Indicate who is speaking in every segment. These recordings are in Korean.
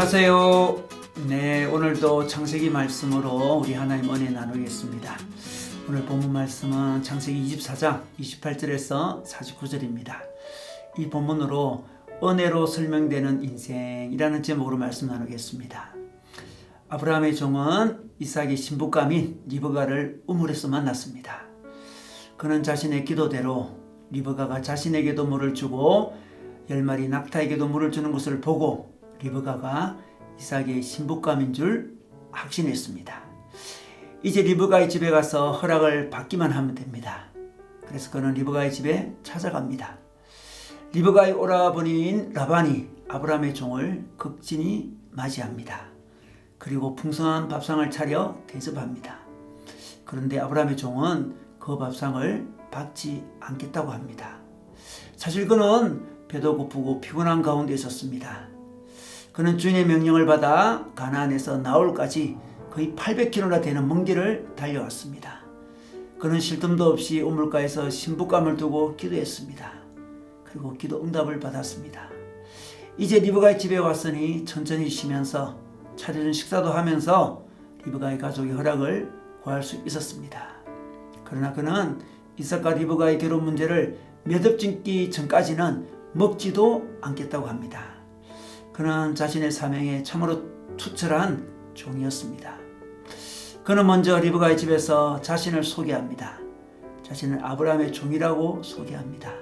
Speaker 1: 안녕하세요. 네, 오늘도 창세기 말씀으로 우리 하나님 은혜 나누겠습니다. 오늘 본문 말씀은 창세기 24장 28절에서 49절입니다. 이 본문으로 은혜로 설명되는 인생이라는 제목으로 말씀 나누겠습니다. 아브라함의 종은 이삭의 신부감인 리브가를 우물에서 만났습니다. 그는 자신의 기도대로 리브가가 자신에게도 물을 주고 10마리 낙타에게도 물을 주는 것을 보고 리브가가 이삭의 신부감인 줄 확신했습니다. 이제 리브가의 집에 가서 허락을 받기만 하면 됩니다. 그래서 그는 리브가의 집에 찾아갑니다. 리브가의 오라버니인 라반이 아브라함의 종을 극진히 맞이합니다. 그리고 풍성한 밥상을 차려 대접합니다. 그런데 아브라함의 종은 그 밥상을 받지 않겠다고 합니다. 사실 그는 배도 고프고 피곤한 가운데 있었습니다. 그는 주인의 명령을 받아 가나안에서 나홀까지 거의 800km나 되는 먼 길을 달려왔습니다. 그는 쉴 틈도 없이 우물가에서 신부감을 두고 기도했습니다. 그리고 기도 응답을 받았습니다. 이제 리브가의 집에 왔으니 천천히 쉬면서 차려준 식사도 하면서 리브가의 가족의 허락을 구할 수 있었습니다. 그러나 그는 이삭과 리브가의 결혼 문제를 몇 업 짓기 전까지는 먹지도 않겠다고 합니다. 그는 자신의 사명에 참으로 투철한 종이었습니다. 그는 먼저 리브가의 집에서 자신을 소개합니다. 자신을 아브라함의 종이라고 소개합니다.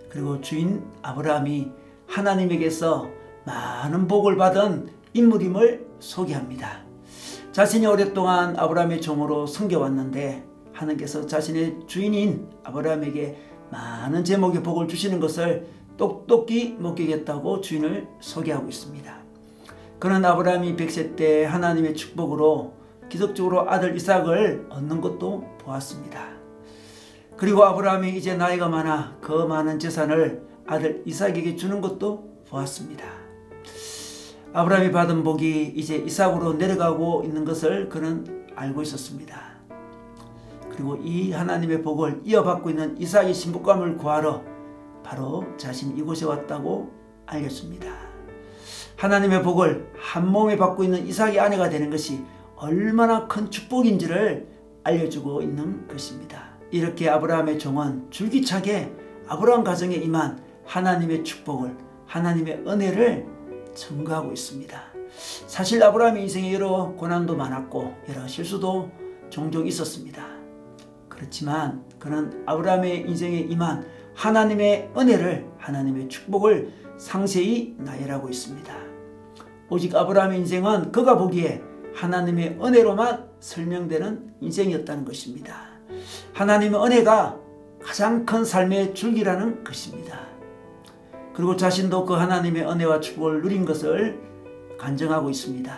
Speaker 1: 그리고 주인 아브라함이 하나님에게서 많은 복을 받은 인물임을 소개합니다. 자신이 오랫동안 아브라함의 종으로 섬겨왔는데 하나님께서 자신의 주인인 아브라함에게 많은 제목의 복을 주시는 것을 똑똑히 목격했다고 주인을 소개하고 있습니다. 그는 아브라함이 100세 때 하나님의 축복으로 기적적으로 아들 이삭을 얻는 것도 보았습니다. 그리고 아브라함이 이제 나이가 많아 그 많은 재산을 아들 이삭에게 주는 것도 보았습니다. 아브라함이 받은 복이 이제 이삭으로 내려가고 있는 것을 그는 알고 있었습니다. 그리고 이 하나님의 복을 이어받고 있는 이삭의 신부감을 구하러 바로 자신이 이곳에 왔다고 알렸습니다. 하나님의 복을 한 몸에 받고 있는 이삭의 아내가 되는 것이 얼마나 큰 축복인지를 알려주고 있는 것입니다. 이렇게 아브라함의 종은 줄기차게 아브라함 가정에 임한 하나님의 축복을, 하나님의 은혜를 증거하고 있습니다. 사실 아브라함의 인생에 여러 고난도 많았고 여러 실수도 종종 있었습니다. 그렇지만 그는 아브라함의 인생에 임한 하나님의 은혜를, 하나님의 축복을 상세히 나열하고 있습니다. 오직 아브라함의 인생은 그가 보기에 하나님의 은혜로만 설명되는 인생이었다는 것입니다. 하나님의 은혜가 가장 큰 삶의 줄기라는 것입니다. 그리고 자신도 그 하나님의 은혜와 축복을 누린 것을 간증하고 있습니다.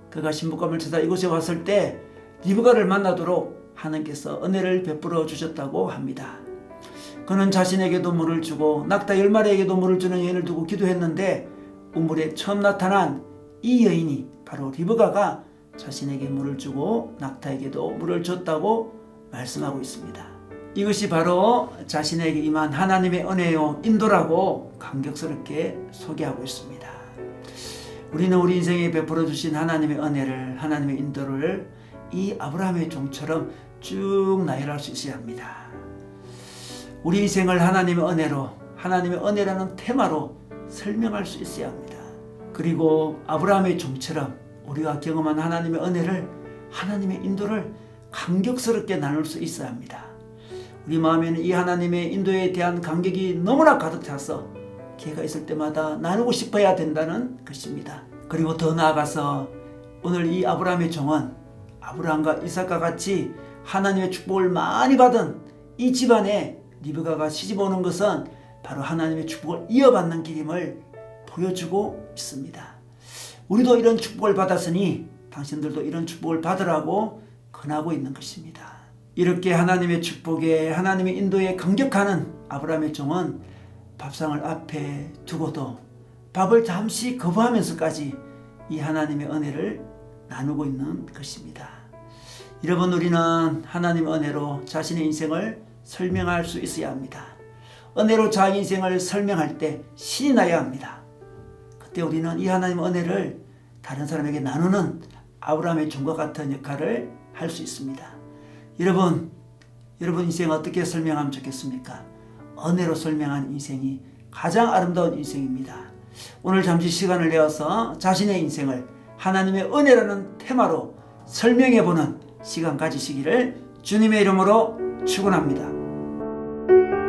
Speaker 1: 그가 신부감을 찾아 이곳에 왔을 때 리브가를 만나도록 하나님께서 은혜를 베풀어 주셨다고 합니다. 그는 자신에게도 물을 주고 낙타 10마리에게도 물을 주는 여인을 두고 기도했는데 우물에 처음 나타난 이 여인이 바로 리브가가 자신에게 물을 주고 낙타에게도 물을 줬다고 말씀하고 있습니다. 이것이 바로 자신에게 임한 하나님의 은혜요 인도라고 감격스럽게 소개하고 있습니다. 우리는 우리 인생에 베풀어 주신 하나님의 은혜를, 하나님의 인도를 이 아브라함의 종처럼 쭉 나열할 수 있어야 합니다. 우리 인생을 하나님의 은혜로, 하나님의 은혜라는 테마로 설명할 수 있어야 합니다. 그리고 아브라함의 종처럼 우리가 경험한 하나님의 은혜를, 하나님의 인도를 감격스럽게 나눌 수 있어야 합니다. 우리 마음에는 이 하나님의 인도에 대한 감격이 너무나 가득 차서 기회가 있을 때마다 나누고 싶어야 된다는 것입니다. 그리고 더 나아가서 오늘 이 아브라함의 종은 아브라함과 이삭과 같이 하나님의 축복을 많이 받은 이 집안에 리브가가 시집 오는 것은 바로 하나님의 축복을 이어받는 길임을 보여주고 있습니다. 우리도 이런 축복을 받았으니 당신들도 이런 축복을 받으라고 권하고 있는 것입니다. 이렇게 하나님의 축복에, 하나님의 인도에 감격하는 아브라함의 종은 밥상을 앞에 두고도 밥을 잠시 거부하면서까지 이 하나님의 은혜를 나누고 있는 것입니다. 여러분, 우리는 하나님의 은혜로 자신의 인생을 설명할 수 있어야 합니다. 은혜로 자기 인생을 설명할 때 신이 나야 합니다. 그때 우리는 이 하나님의 은혜를 다른 사람에게 나누는 아브라함의 종과 같은 역할을 할 수 있습니다. 여러분 인생 어떻게 설명하면 좋겠습니까? 은혜로 설명한 인생이 가장 아름다운 인생입니다. 오늘 잠시 시간을 내어서 자신의 인생을 하나님의 은혜라는 테마로 설명해보는 시간 가지시기를 주님의 이름으로 축원합니다.